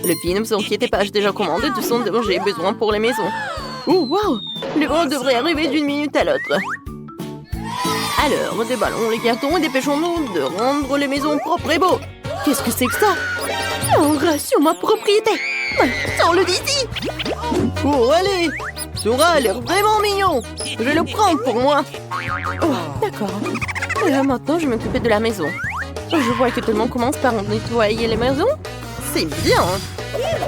Les filles, ne vous inquiétez pas, j'ai déjà commandé tout ce dont j'ai besoin pour les maisons. Oh, wow! Les ballons devraient arriver d'une minute à l'autre. Alors, des ballons, les cartons et dépêchons-nous de rendre les maisons propres et beaux. Qu'est-ce que c'est que ça? Oh, sur ma propriété! Sors-le d'ici! Oh, allez! Sora a l'air vraiment mignon! Je vais le prendre pour moi! Oh, d'accord. Maintenant, je vais m'occuper de la maison. Je vois que tout le monde commence par nettoyer les maisons. C'est bien!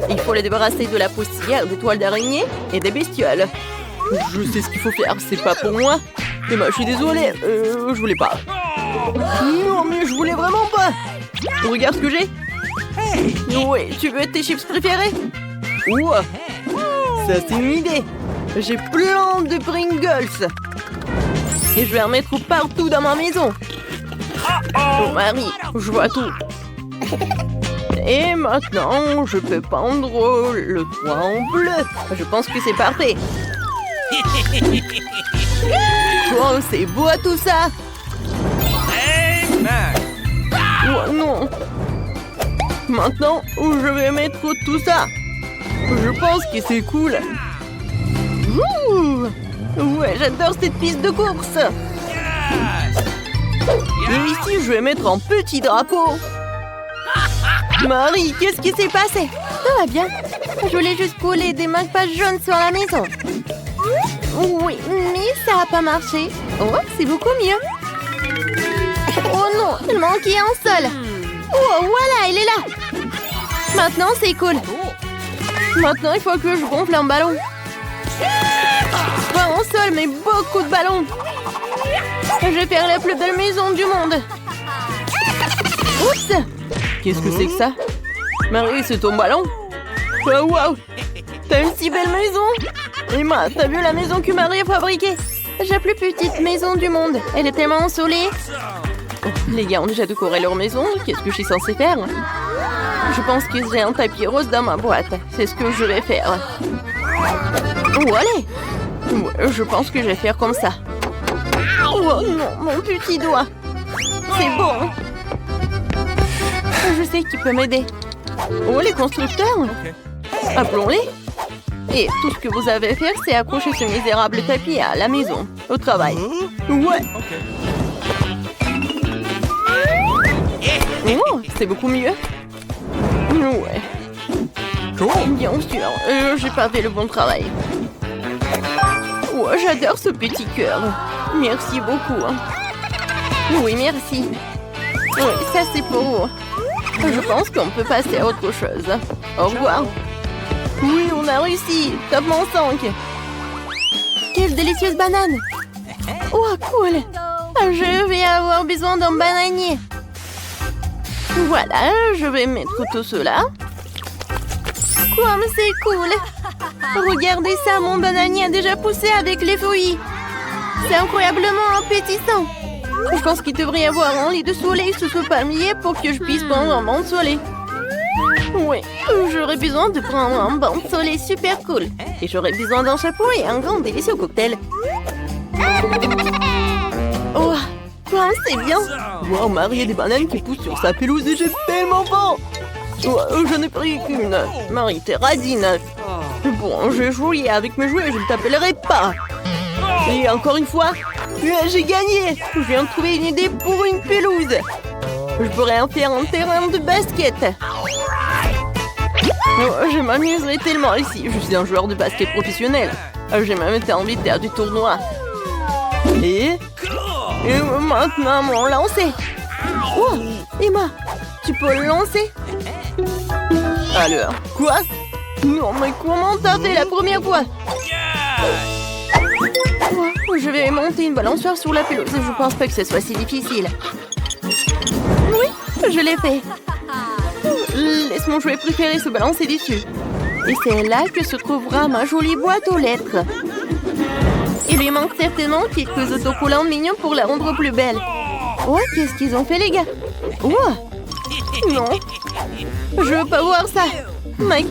Il faut les débarrasser de la poussière, des toiles d'araignée et des bestioles. Je sais ce qu'il faut faire, c'est pas pour moi. Emma, je suis désolée, je voulais pas. Non, mais je voulais vraiment pas. Regarde ce que j'ai. Ouais, tu veux tes chips préférés? Ouah, ça c'est une idée. J'ai plein de Pringles. Et je vais en mettre partout dans ma maison. Oh Marie, je vois tout. Et maintenant, je peux peindre le toit en bleu. Je pense que c'est parfait. Oh, c'est beau tout ça. Oh non. Maintenant, je vais mettre tout ça. Je pense que c'est cool. Ouh. Ouais, j'adore cette piste de course. Et ici, je vais mettre un petit drapeau. Marie, qu'est-ce qui s'est passé? Tout va bien. Je voulais juste coller des marque-pages jaunes sur la maison. Oui, mais ça n'a pas marché. Oh, c'est beaucoup mieux. Oh non, il manquait un seul. Oh, voilà, il est là. Maintenant, c'est cool. Maintenant, il faut que je gonfle un ballon. Pas un seul, mais beaucoup de ballons. Je vais faire la plus belle maison du monde. Oups! Qu'est-ce que c'est que ça? Marie, c'est ton ballon? Oh, wow! T'as une si belle maison! Emma, t'as vu la maison que Marie a fabriquée? J'ai la plus petite maison du monde. Elle est tellement ensoleillée. Oh, les gars ont déjà décoré leur maison. Qu'est-ce que je suis censée faire? Je pense que j'ai un tapis rose dans ma boîte. C'est ce que je vais faire. Oh, allez! Ouais, je pense que je vais faire comme ça. Oh non, mon petit doigt. C'est bon. Je sais qui peut m'aider. Oh, les constructeurs. Appelons-les. Et tout ce que vous avez à faire, c'est accrocher ce misérable tapis à la maison, au travail. Ouais. Oh, c'est beaucoup mieux. Ouais. Bien sûr, j'ai pas fait le bon travail. Oh, j'adore ce petit cœur. Merci beaucoup. Oui, merci. Oui, ça c'est pour vous. Je pense qu'on peut passer à autre chose. Au revoir. Oui, on a réussi. Top mon 5. Quelle délicieuse banane. Oh, cool. Je vais avoir besoin d'un bananier. Voilà, je vais mettre tout cela. Comme c'est cool. Regardez ça, mon bananier a déjà poussé avec les feuilles. C'est incroyablement appétissant. Je pense qu'il devrait y avoir un lit de soleil sous ce palmier pour que je puisse prendre un bain de soleil. Oui, j'aurais besoin de prendre un bain de soleil super cool. Et j'aurais besoin d'un chapeau et un grand délicieux cocktail. Oh, quoi, c'est bien. Wow, Marie a des bananes qui poussent sur sa pelouse et j'ai tellement faim. Oh, je n'ai pris qu'une. Marie, t'es radine. Bon, je vais jouer avec mes jouets, je ne t'appellerai pas. Et encore une fois, j'ai gagné. Je viens de trouver une idée pour une pelouse. Je pourrais en faire un terrain de basket. Oh, je m'amuserai tellement ici. Je suis un joueur de basket professionnel. J'ai même été envie de faire du tournoi. Et maintenant, mon lancer. Oh, Emma, tu peux le lancer? Alors, quoi? Non, mais comment t'as fait la première fois? Je vais monter une balançoire sur la pelouse. Je pense pas que ce soit si difficile. Oui, je l'ai fait. Laisse mon jouet préféré se balancer dessus. Et c'est là que se trouvera ma jolie boîte aux lettres. Il lui manque certainement quelques autocollants mignons pour la rendre plus belle. Oh, qu'est-ce qu'ils ont fait, les gars? Oh, non. Je veux pas voir ça. Mike,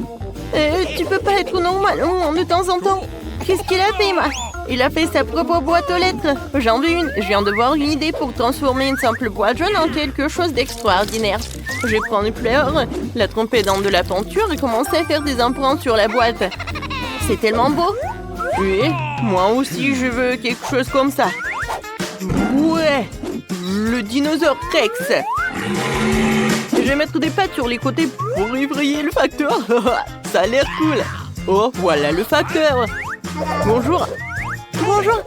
tu peux pas être normal de temps en temps. Qu'est-ce qu'il a fait, Emma? Il a fait sa propre boîte aux lettres. J'en veux une. Je viens de voir une idée pour transformer une simple boîte jaune en quelque chose d'extraordinaire. Je vais prendre une fleur, la tremper dans de la peinture et commencer à faire des empreintes sur la boîte. C'est tellement beau. Oui, moi aussi je veux quelque chose comme ça. Ouais, le dinosaure Rex. Je vais mettre des pattes sur les côtés pour effrayer le facteur. Ça a l'air cool. Oh, voilà le facteur. Bonjour. Bonjour.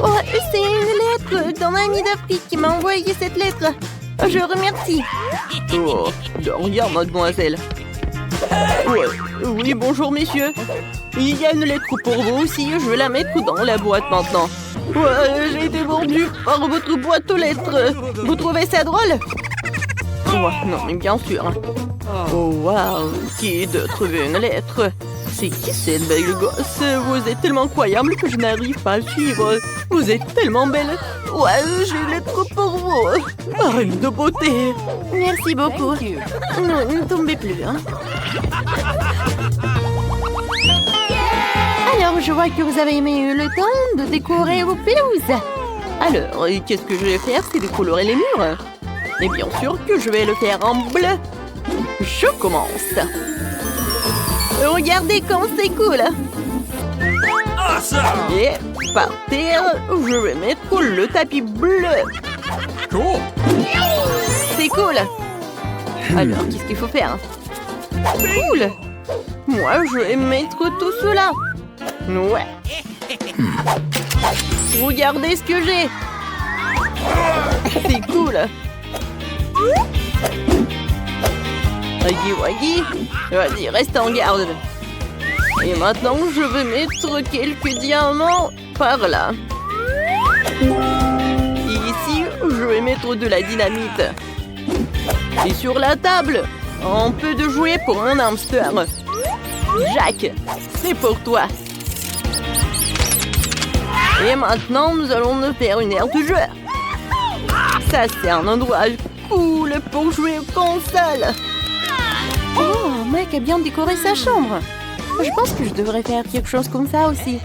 Oh, c'est une lettre d'un ami d'Afrique qui m'a envoyé cette lettre. Je remercie. Oh, de rien, mademoiselle. Ouais. Oui, bonjour, messieurs. Il y a une lettre pour vous aussi. Je vais la mettre dans la boîte maintenant. Ouais, j'ai été mordu par votre boîte aux lettres. Vous trouvez ça drôle? Ouais, non, mais bien sûr. Oh, waouh. Qui de trouver une lettre? C'est qui cette belle gosse? Vous êtes tellement incroyable que je n'arrive pas à suivre. Vous êtes tellement belle. Ouais, j'ai une lettre pour vous. Reine de beauté. Merci beaucoup. Non, ne tombez plus. Hein. Alors, je vois que vous avez eu le temps de décorer vos pelouses. Alors, qu'est-ce que je vais faire? C'est décolorer les murs. Et bien sûr que je vais le faire en bleu. Je commence. Regardez comme c'est cool. Et par terre, je vais mettre le tapis bleu. C'est cool. Alors, qu'est-ce qu'il faut faire? Cool. Moi, je vais mettre tout cela. Ouais. Regardez ce que j'ai. C'est cool. Waggy, vas-y, reste en garde. Et maintenant, je vais mettre quelques diamants par là. Et ici, je vais mettre de la dynamite. Et sur la table, un peu de jouet pour un hamster. Jack, c'est pour toi. Et maintenant, nous allons nous faire une aire de jeu. Ça, c'est un endroit cool pour jouer aux consoles. Oh, mec a bien décoré sa chambre. Je pense que je devrais faire quelque chose comme ça aussi.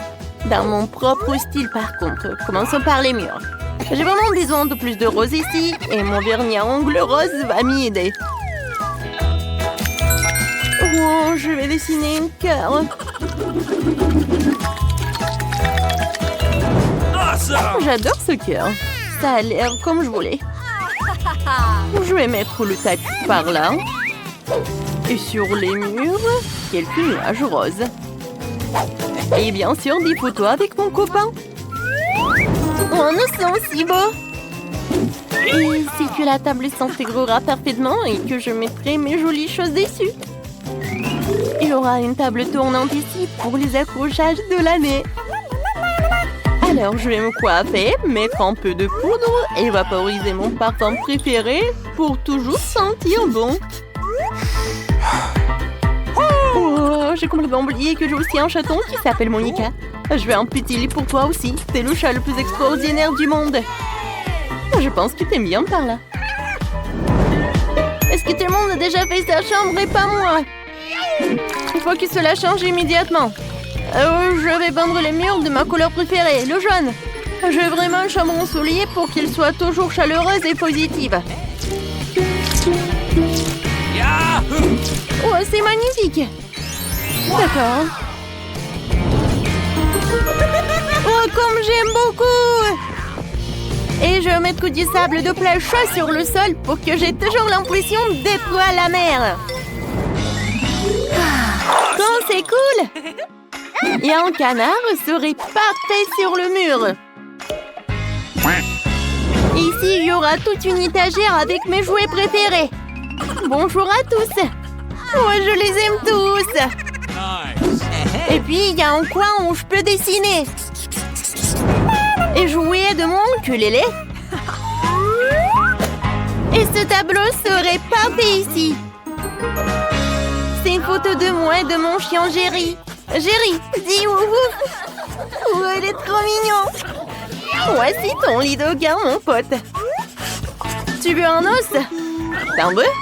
Dans mon propre style, par contre. Commençons par les murs. J'ai vraiment besoin de plus de rose ici. Et mon vernis à ongles rose va m'y aider. Oh, je vais dessiner un cœur. J'adore ce cœur. Ça a l'air comme je voulais. Je vais mettre le tapis par là. Et sur les murs, quelques nuages roses. Et bien sûr, des photos avec mon copain. Oh, nous sommes si beaux. Et c'est que la table s'intégrera parfaitement et que je mettrai mes jolies choses dessus. Il y aura une table tournante ici pour les accrochages de l'année. Alors, je vais me coiffer, mettre un peu de poudre et vaporiser mon parfum préféré pour toujours sentir bon. Oh, j'ai complètement oublié que j'ai aussi un chaton qui s'appelle Monica. Je vais un petit lit pour toi aussi. C'est le chat le plus extraordinaire du monde. Je pense que t'aimes bien par là. Est-ce que tout le monde a déjà fait sa chambre et pas moi? Il faut que cela change immédiatement. Je vais peindre les murs de ma couleur préférée, le jaune. Je veux vraiment une chambre ensoleillée pour qu'elle soit toujours chaleureuse et positive. Oh, c'est magnifique. D'accord. Oh, comme j'aime beaucoup. Et je vais mettre du sable de plage chaud sur le sol pour que j'ai toujours l'impression d'être à la mer. Oh, c'est cool. Et un canard serait parfait sur le mur. Ici, il y aura toute une étagère avec mes jouets préférés. Bonjour à tous. Oh, je les aime tous. Et puis, il y a un coin où je peux dessiner. Et jouer de mon ukulélé. Et ce tableau serait parfait ici. C'est une photo de moi et de mon chien Jerry. Jerry, dis wouhou. Oh, elle est trop mignon. Voici ton lit d'Aucun, mon pote. Tu veux un os? T'en veux?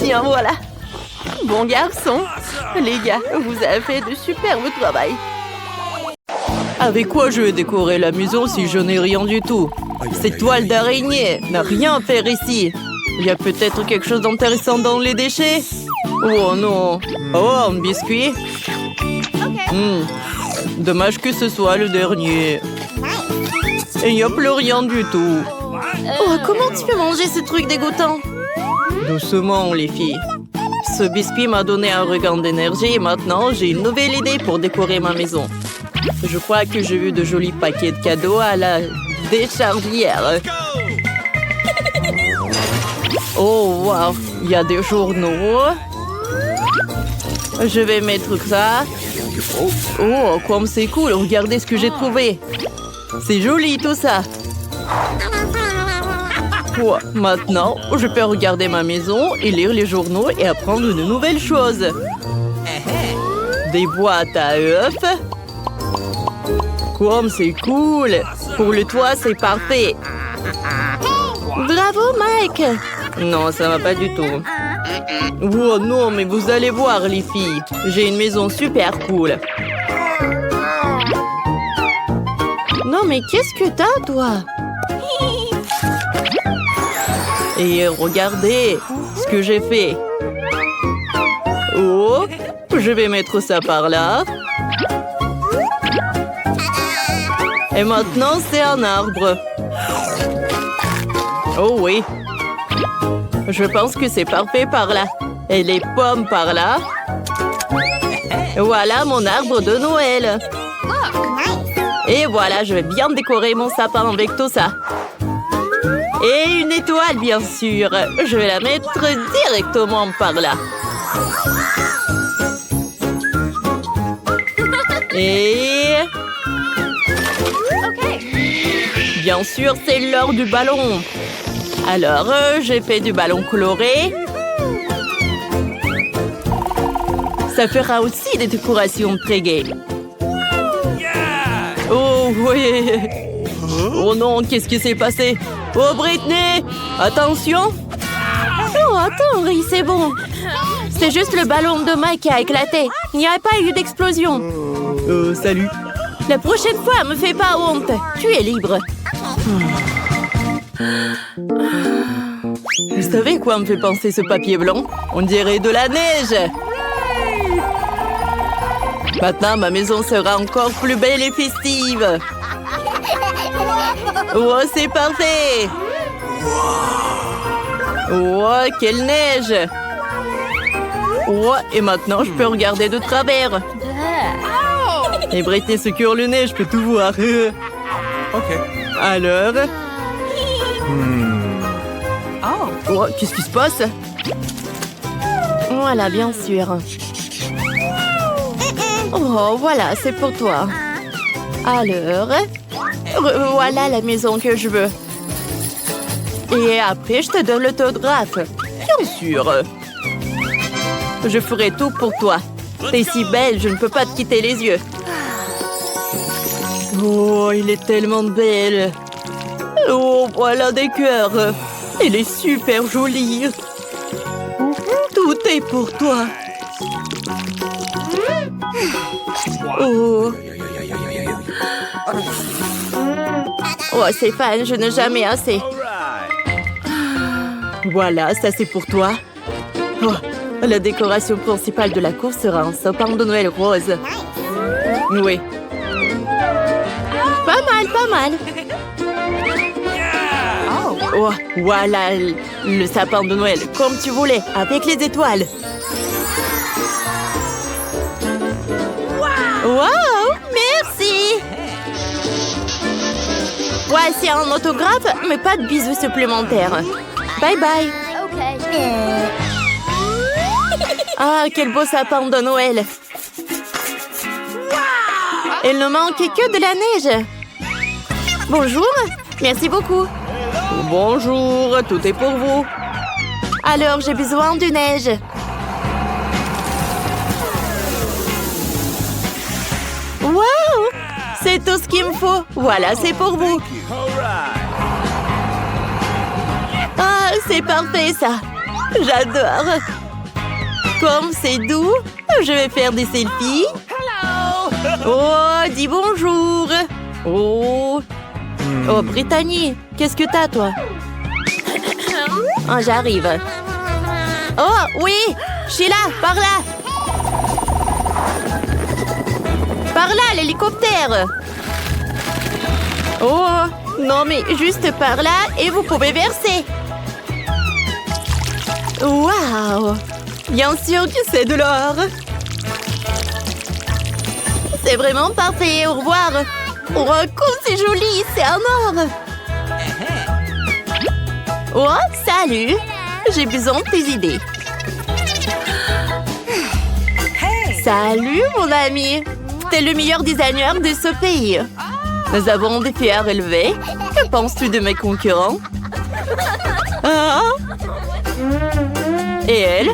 Tiens, voilà. Bon garçon. Les gars, vous avez fait de superbe travail. Avec quoi je vais décorer la maison si je n'ai rien du tout? Cette toile d'araignée n'a rien à faire ici. Il y a peut-être quelque chose d'intéressant dans les déchets? Oh non. Oh, un biscuit. Dommage que ce soit le dernier. Et il n'y a plus rien du tout. Oh, comment tu peux manger ce truc dégoûtant? Doucement, les filles. Ce biscuit m'a donné un regain d'énergie et maintenant, j'ai une nouvelle idée pour décorer ma maison. Je crois que j'ai vu de jolis paquets de cadeaux à la déchardière. Oh, wow. Il y a des journaux. Je vais mettre ça. Oh, comme c'est cool. Regardez ce que j'ai trouvé. C'est joli, tout ça. Oh, maintenant, je peux regarder ma maison et lire les journaux et apprendre de nouvelles choses. Des boîtes à œufs. Comme c'est cool. Pour le toit, c'est parfait. Bravo, Mike. Non, ça va pas du tout. Oh non, mais vous allez voir, les filles. J'ai une maison super cool. Non, mais qu'est-ce que t'as, toi? Et regardez ce que j'ai fait. Oh, je vais mettre ça par là. Et maintenant, c'est un arbre. Oh oui. Je pense que c'est parfait par là. Et les pommes par là. Voilà mon arbre de Noël. Et voilà, je vais bien décorer mon sapin avec tout ça. Et une étoile, bien sûr. Je vais la mettre directement par là. Et... bien sûr, c'est l'heure du ballon. Alors, j'ai fait du ballon coloré. Ça fera aussi des décorations très gaies. Oh, oui. Oh non, qu'est-ce qui s'est passé? Oh, Britney! Attention! Oh, attends, Ri, c'est bon. C'est juste le ballon de Mike qui a éclaté. Il n'y a pas eu d'explosion. Salut. La prochaine fois, me fais pas honte. Tu es libre. Vous savez quoi me fait penser ce papier blanc? On dirait de la neige. Maintenant, ma maison sera encore plus belle et festive. Oh, c'est parfait. Oh, quelle neige. Oh, et maintenant, je peux regarder de travers. Et Britney se cure le nez, je peux tout voir. Ok. Alors? Oh, qu'est-ce qui se passe? Voilà, bien sûr. Oh, voilà, c'est pour toi. Alors? Voilà la maison que je veux. Et après, je te donne l'autographe. Bien sûr. Je ferai tout pour toi. T'es si belle, je ne peux pas te quitter les yeux. Oh, il est tellement belle. Oh, voilà des cœurs. Elle est super jolie. Tout est pour toi. Oh. Oh, Stéphane, je n'ai jamais assez. Voilà, ça c'est pour toi. Oh, la décoration principale de la cour sera un sapin de Noël rose. Oui. Pas mal, pas mal. Oh, voilà le sapin de Noël, comme tu voulais, avec les étoiles. Wow, merci. Voici un autographe, mais pas de bisous supplémentaires. Bye bye. Ah, quel beau sapin de Noël. Il ne manquait que de la neige. Bonjour, merci beaucoup. Bonjour, tout est pour vous. Alors, j'ai besoin de neige. Wow, c'est tout ce qu'il me faut. Voilà, c'est pour vous. Ah, c'est parfait, ça. J'adore. Comme c'est doux, je vais faire des selfies. Oh, dis bonjour. Oh. Oh, Brittany, qu'est-ce que t'as, toi? Oh, j'arrive. Oh, oui, Sheila, par là. Par là, l'hélicoptère. Oh, non, mais juste par là et vous pouvez verser. Waouh! Bien sûr que c'est de l'or. C'est vraiment parfait. Au revoir. Oh, comme c'est joli, c'est un or. Oh, salut. J'ai besoin de tes idées. Salut, mon ami. T'es le meilleur designer de ce pays. Nous avons des fers élevés. Que penses-tu de mes concurrents? Ah? Et elle?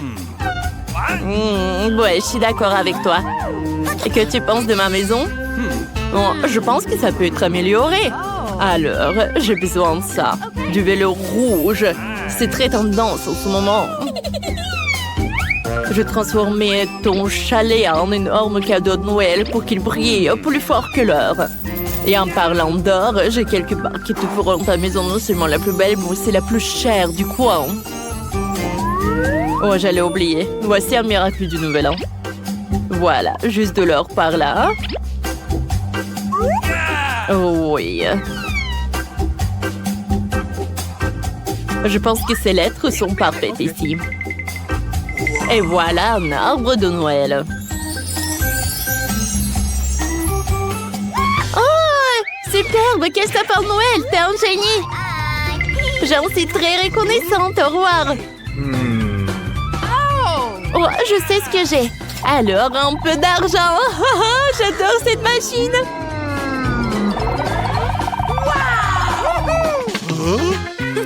Ouais, je suis d'accord avec toi. Et que tu penses de ma maison? Bon, je pense que ça peut être amélioré. Alors, j'ai besoin de ça. Du vélo rouge. C'est très tendance en ce moment. Je transformais ton chalet en énorme cadeau de Noël pour qu'il brille plus fort que l'or. Et en parlant d'or, j'ai quelques barres qui te feront ta maison non seulement la plus belle, mais aussi la plus chère du coin. Oh, j'allais oublier. Voici un miracle du Nouvel An. Voilà, juste de l'or par là. Oh oui. Je pense que ces lettres sont parfaites ici. Et voilà un arbre de Noël. Oh, superbe! Qu'est-ce que ça fait Noël? T'es un génie! J'en suis très reconnaissante. Au revoir. Oh, je sais ce que j'ai. Alors, un peu d'argent. J'adore cette machine.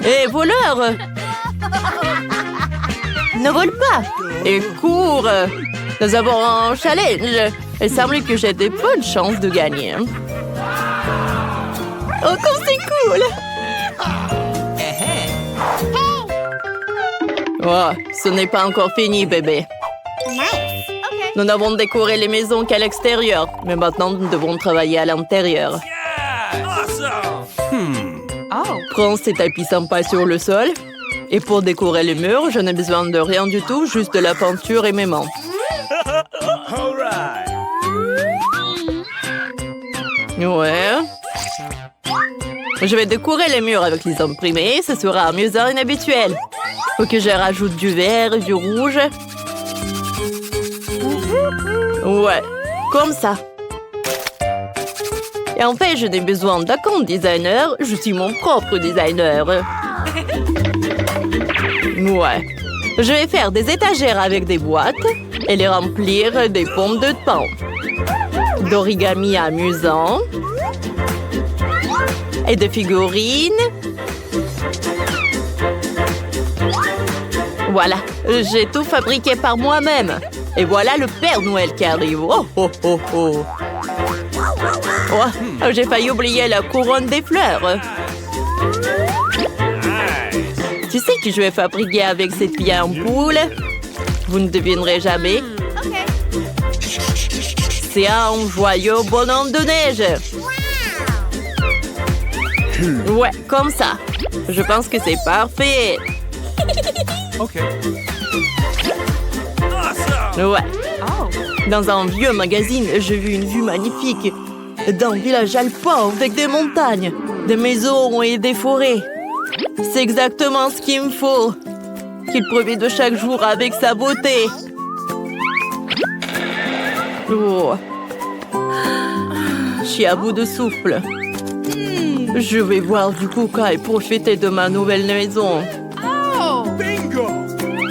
Hé, voleur! Ne vole pas! Et cours! Nous avons un challenge. Il semble que j'ai de bonnes chances de gagner. Oh, comme c'est cool! Oh, ce n'est pas encore fini, bébé. Nous n'avons décoré les maisons qu'à l'extérieur, mais maintenant nous devons travailler à l'intérieur. Prends ces tapis sympas sur le sol. Et pour décorer les murs, je n'ai besoin de rien du tout, juste de la peinture et mes mains. Ouais. Je vais décorer les murs avec les imprimés, ce sera amusant et inhabituel. Faut que je rajoute du vert et du rouge. Ouais, comme ça. Et en fait, je n'ai besoin d'aucun designer, je suis mon propre designer. Ouais. Je vais faire des étagères avec des boîtes et les remplir des pommes de pain. D'origami amusant. Et de figurines. Voilà, j'ai tout fabriqué par moi-même. Et voilà le Père Noël qui arrive. Oh, oh, oh, oh. Oh, j'ai failli oublier la couronne des fleurs. Tu sais que je vais fabriquer avec cette vieille ampoule? Vous ne devinerez jamais. C'est un joyeux bonhomme de neige. Ouais, comme ça. Je pense que c'est parfait. OK. Ouais. Dans un vieux magazine, j'ai vu une vue magnifique d'un village alpin avec des montagnes, des maisons et des forêts. C'est exactement ce qu'il me faut. Qu'il profite de chaque jour avec sa beauté. Oh. Je suis à bout de souffle. Je vais voir du coca et profiter de ma nouvelle maison.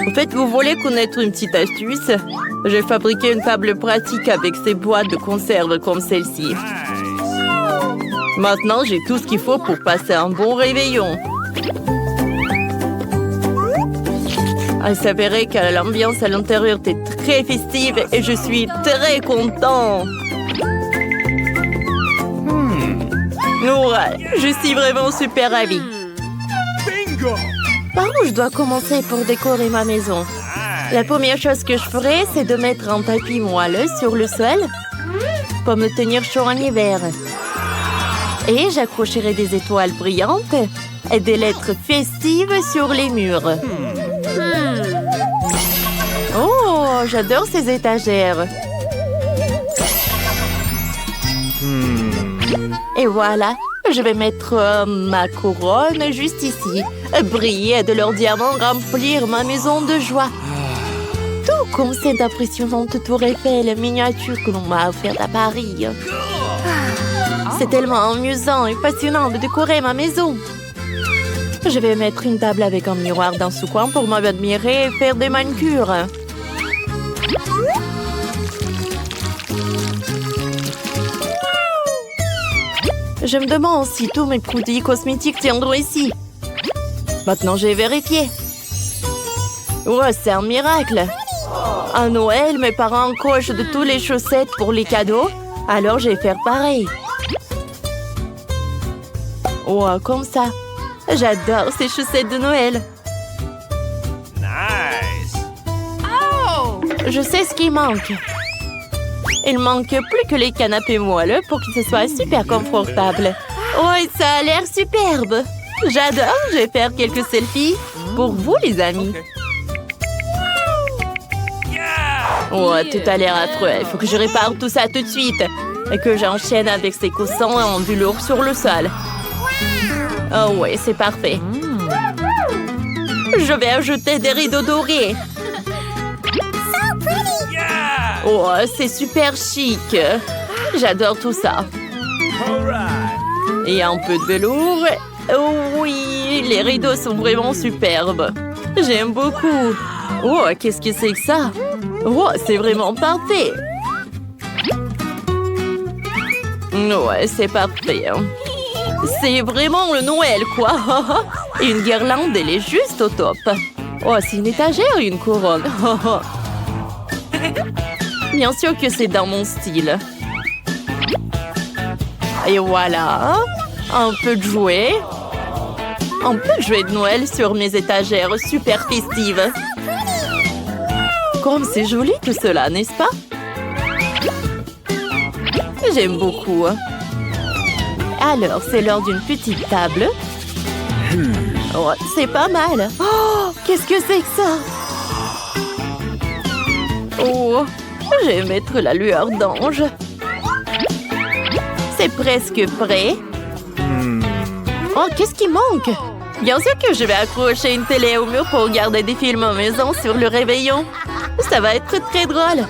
En fait, vous voulez connaître une petite astuce? J'ai fabriqué une table pratique avec ces boîtes de conserve comme celle-ci. Maintenant, j'ai tout ce qu'il faut pour passer un bon réveillon. Il s'avérait que l'ambiance à l'intérieur était très festive et je suis très content. Ouais, je suis vraiment super ravie. Par où je dois commencer pour décorer ma maison? La première chose que je ferai, c'est de mettre un tapis moelleux sur le sol. pour me tenir chaud en hiver. Et j'accrocherai des étoiles brillantes et des lettres festives sur les murs. Oh, j'adore ces étagères. Et voilà, je vais mettre ma couronne juste ici. Briller de leurs diamants, remplir ma maison de joie. Tout comme cette impressionnante tour Eiffel miniature que l'on m'a offerte à Paris. C'est tellement amusant et passionnant de décorer ma maison. Je vais mettre une table avec un miroir dans ce coin pour m'admirer et faire des manucures. Je me demande si tous mes produits cosmétiques tiendront ici. Maintenant, j'ai vérifié. Oh, c'est un miracle. À Noël, mes parents cochent de toutes les chaussettes pour les cadeaux. Alors, je vais faire pareil. Oh, comme ça. J'adore ces chaussettes de Noël. Nice. Je sais ce qui manque. Il manque plus que les canapés moelleux pour que ce soit super confortable. Oh, ça a l'air superbe. J'adore. Je vais faire quelques selfies pour vous, les amis. Oh, tout a l'air affreux. Il faut que je répare tout ça tout de suite. Et que j'enchaîne avec ces coussins en velours sur le sol. Oh ouais, c'est parfait. Je vais ajouter des rideaux dorés. Oh, c'est super chic. J'adore tout ça. Et un peu de velours. Oh oui, les rideaux sont vraiment superbes. J'aime beaucoup. Oh, qu'est-ce que c'est que ça? Oh, c'est vraiment parfait. Ouais, c'est parfait. C'est vraiment le Noël, quoi. Et une guirlande, elle est juste au top. Oh, c'est une étagère ou une couronne? Bien sûr que c'est dans mon style. Et voilà. Un peu de jouets. Un peu de jouets de Noël sur mes étagères super festives. Comme c'est joli tout cela, n'est-ce pas? J'aime beaucoup. Alors, c'est l'heure d'une petite table. Oh, c'est pas mal. Oh, qu'est-ce que c'est que ça? Oh, je vais mettre la lueur d'ange. C'est presque prêt. Oh, qu'est-ce qui manque? Bien sûr que je vais accrocher une télé au mur pour regarder des films en maison sur le réveillon. Ça va être très drôle.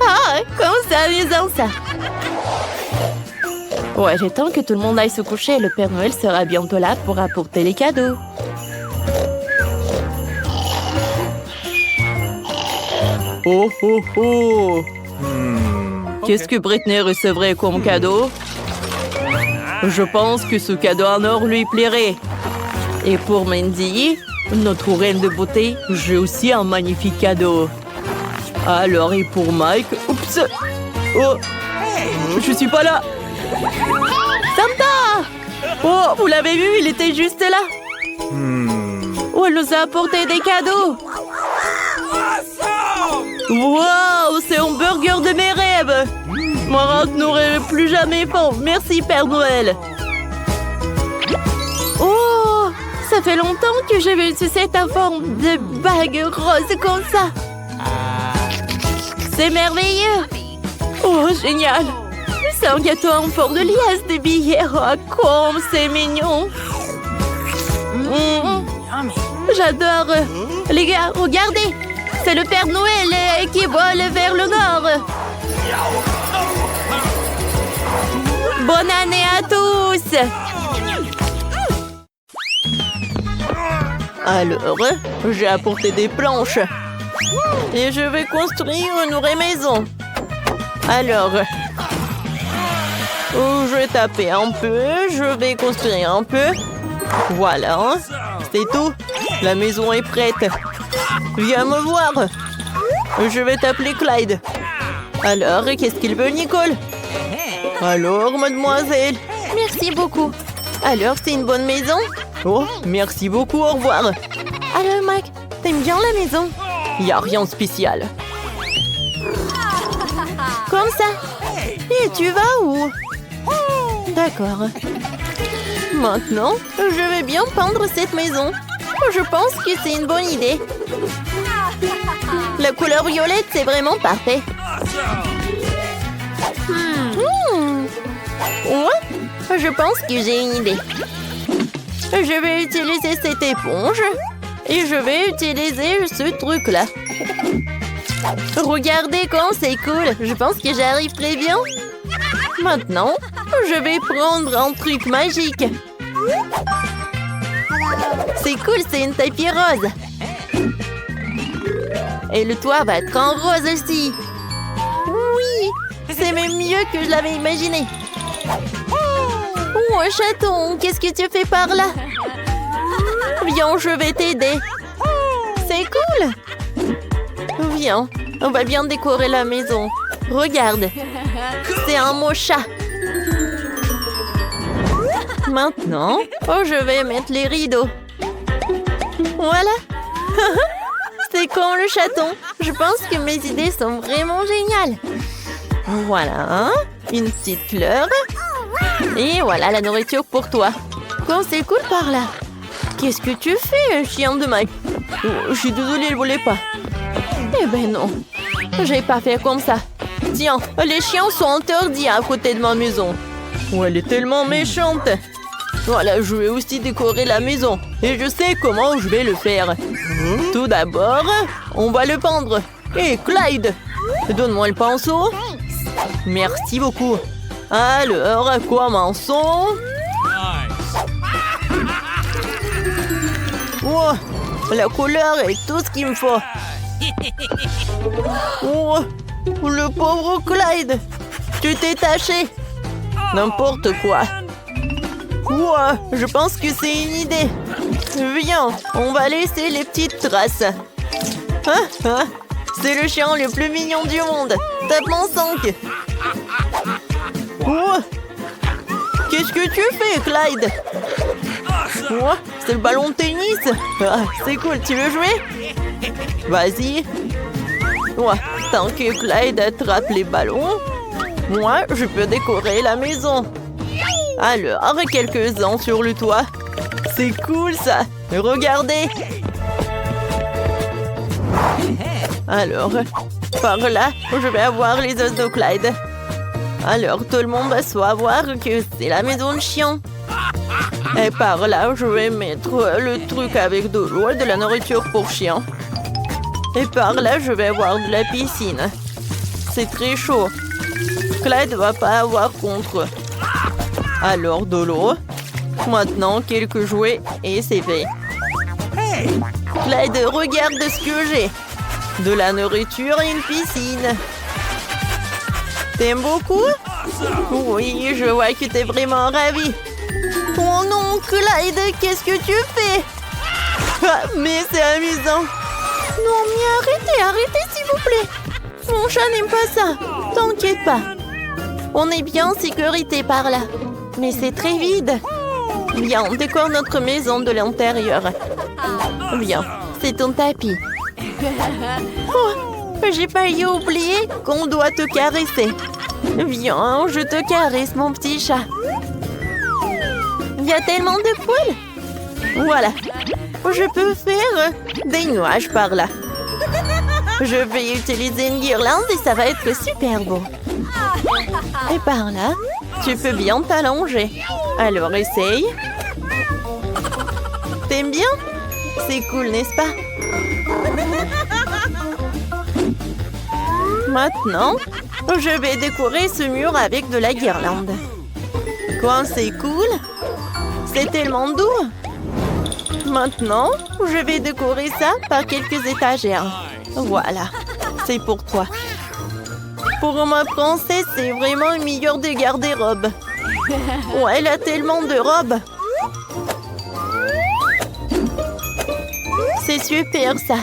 Ah, comment c'est amusant ça. Ouais, j'attends que tout le monde aille se coucher. Le Père Noël sera bientôt là pour apporter les cadeaux. Oh, oh, oh. Qu'est-ce que Britney recevrait comme cadeau? Je pense que ce cadeau en or lui plairait. Et pour Mandy, notre reine de beauté, j'ai aussi un magnifique cadeau. Alors, et pour Mike... Oups! Oh! Je suis pas là! Santa! Oh, vous l'avez vu, il était juste là. Oh, elle nous a apporté des cadeaux. Wow, c'est un burger de mes rêves. Moi, je n'aurai plus jamais faim. Merci, Père Noël. Oh, ça fait longtemps que j'ai vu cette forme de bague rose comme ça. C'est merveilleux. Oh, génial. C'est un gâteau en forme de liasse de billets. Oh, comme c'est mignon. J'adore. Les gars, regardez. C'est le Père Noël qui vole vers le nord. Bonne année à tous. Alors, j'ai apporté des planches. Et je vais construire une vraie maison. Alors... je vais taper un peu, je vais construire un peu. Voilà, c'est tout. La maison est prête. Viens me voir. Je vais t'appeler Clyde. Alors, qu'est-ce qu'il veut, Nicole? Alors, mademoiselle. Merci beaucoup. Alors, c'est une bonne maison? Oh, merci beaucoup, au revoir. Alors, Mike, t'aimes bien la maison? Y a rien de spécial. ça. Et tu vas où? D'accord. Maintenant, je vais bien peindre cette maison. Je pense que c'est une bonne idée. La couleur violette, c'est vraiment parfait. Ouais, je pense que j'ai une idée. Je vais utiliser cette éponge et je vais utiliser ce truc-là. Regardez comme c'est cool. Je pense que j'arrive très bien. Maintenant, je vais prendre un truc magique. C'est cool, c'est une tapis rose. Et le toit va être en rose aussi. Oui, c'est même mieux que je l'avais imaginé. Oh, un chaton, qu'est-ce que tu fais par là? Viens, je vais t'aider. C'est cool. Viens, on va bien décorer la maison. Regarde, c'est un mot chat. Maintenant, je vais mettre les rideaux. Voilà. C'est comme le chaton. Je pense que mes idées sont vraiment géniales. Voilà, une petite fleur. Et voilà la nourriture pour toi. Comme c'est cool par là. Qu'est-ce que tu fais, chien de Mike? Oh, je suis désolée, elle voulait pas. Eh ben non, j'ai pas fait comme ça. Tiens, les chiens sont interdits à côté de ma maison. Oh, elle est tellement méchante. Voilà, je vais aussi décorer la maison. Et je sais comment je vais le faire. Tout d'abord, on va le peindre. Hé, Clyde, donne-moi le pinceau. Merci beaucoup. Alors, commençons. Oh, la couleur est tout ce qu'il me faut. Oh, le pauvre Clyde. Tu t'es taché. N'importe quoi. Ouah, je pense que c'est une idée. Viens, on va laisser les petites traces. C'est le chien le plus mignon du monde. Tape-moi 5. Oh, qu'est-ce que tu fais, Clyde? Oh, c'est le ballon de tennis. C'est cool, tu veux jouer? Vas-y. Oh, tant que Clyde attrape les ballons, moi, je peux décorer la maison. Alors, quelques-uns sur le toit. C'est cool, ça. Regardez. Alors, par là, je vais avoir les os de Clyde. Alors, tout le monde va savoir que c'est la maison de chien. Et par là, je vais mettre le truc avec de l'eau et de la nourriture pour chien. Et par là, je vais avoir de la piscine. C'est très chaud. Clyde va pas avoir contre. Alors, de l'eau. Maintenant, quelques jouets et c'est fait. Clyde, regarde ce que j'ai. De la nourriture et une piscine. T'aimes beaucoup? Oui, je vois que t'es vraiment ravi. Oh non, Clyde, qu'est-ce que tu fais? Mais c'est amusant. Non, mais arrêtez s'il vous plaît. Mon chat n'aime pas ça. T'inquiète pas. On est bien en sécurité par là. Mais c'est très vide. Viens, on décore notre maison de l'intérieur. Viens, c'est ton tapis. Oh, j'ai failli oublier qu'on doit te caresser. Viens, je te caresse, mon petit chat. Il y a tellement de poils. Voilà, je peux faire des nuages par là. Je vais utiliser une guirlande et ça va être super beau. Et par là, tu peux bien t'allonger. Alors, essaye. T'aimes bien? C'est cool, n'est-ce pas? Maintenant, je vais décorer ce mur avec de la guirlande. Quoi, c'est cool? C'est tellement doux. Maintenant, je vais décorer ça par quelques étagères. Voilà, c'est pour toi. Pour ma princesse, c'est vraiment le meilleur des garde-robes. Oh, elle a tellement de robes. C'est super, ça.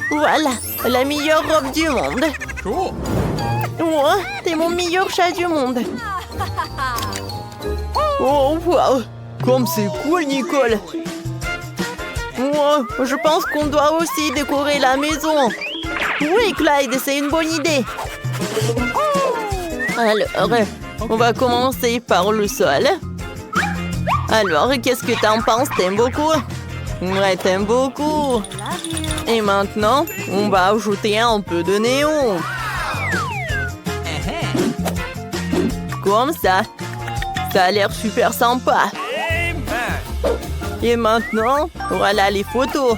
Voilà, la meilleure robe du monde. Cool. Oh, t'es mon meilleur chat du monde. Oh, wow. Comme c'est cool, Nicole. Oh, je pense qu'on doit aussi décorer la maison. Oui, Clyde, c'est une bonne idée. Alors, on va commencer par le sol. Alors, qu'est-ce que t'en penses? T'aimes beaucoup? Ouais, t'aimes beaucoup. Et maintenant, on va ajouter un peu de néon. Comme ça. Ça a l'air super sympa. Et maintenant, voilà les photos.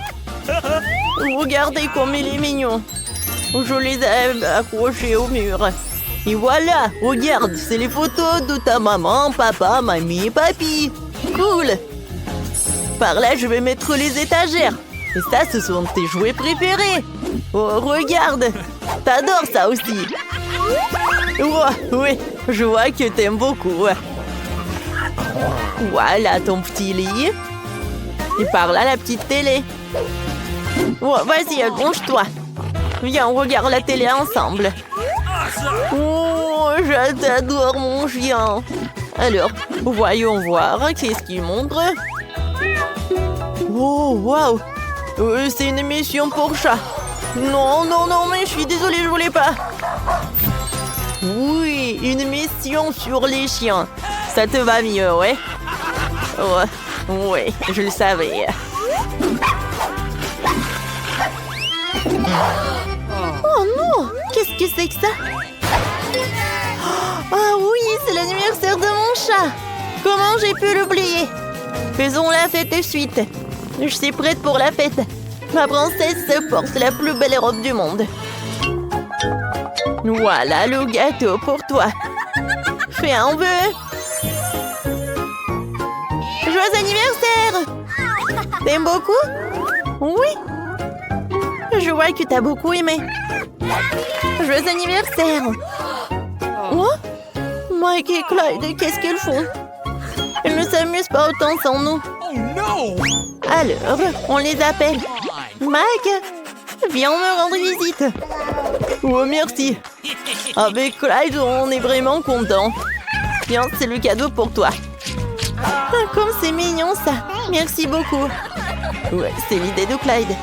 Regardez comme il est mignon. Je les ai accrochées au mur. Et voilà, regarde, c'est les photos de ta maman, papa, mamie et papy. Cool. Par là, je vais mettre les étagères. Et ça, ce sont tes jouets préférés. Oh, regarde. T'adores ça aussi. Oh, oui, je vois que t'aimes beaucoup. Voilà ton petit lit. Et par là, la petite télé. Oh, vas-y, allonge-toi. Viens, on regarde la télé ensemble. Oh, je t'adore, mon chien. Alors, voyons voir. Qu'est-ce qu'il montre? Oh, waouh. C'est une émission pour chat. Non, non, non, mais je suis désolée, je voulais pas. Oui, une émission sur les chiens. Ça te va mieux, ouais? Oh, ouais, je le savais. Oh non! Qu'est-ce que c'est que ça? Ah oui, c'est l'anniversaire de mon chat! Comment j'ai pu l'oublier? Faisons la fête de suite. Je suis prête pour la fête. Ma princesse porte la plus belle robe du monde. Voilà le gâteau pour toi. Fais un vœu. Joyeux anniversaire! T'aimes beaucoup? Oui. Je vois que t'as beaucoup aimé. Joyeux anniversaire! Oh? Mike et Clyde, qu'est-ce qu'ils font? Ils ne s'amusent pas autant sans nous. Alors, on les appelle. Mike, viens me rendre visite. Oh, merci. Avec Clyde, on est vraiment content. Tiens, c'est le cadeau pour toi. Ah, comme c'est mignon ça. Merci beaucoup. Ouais, c'est l'idée de Clyde.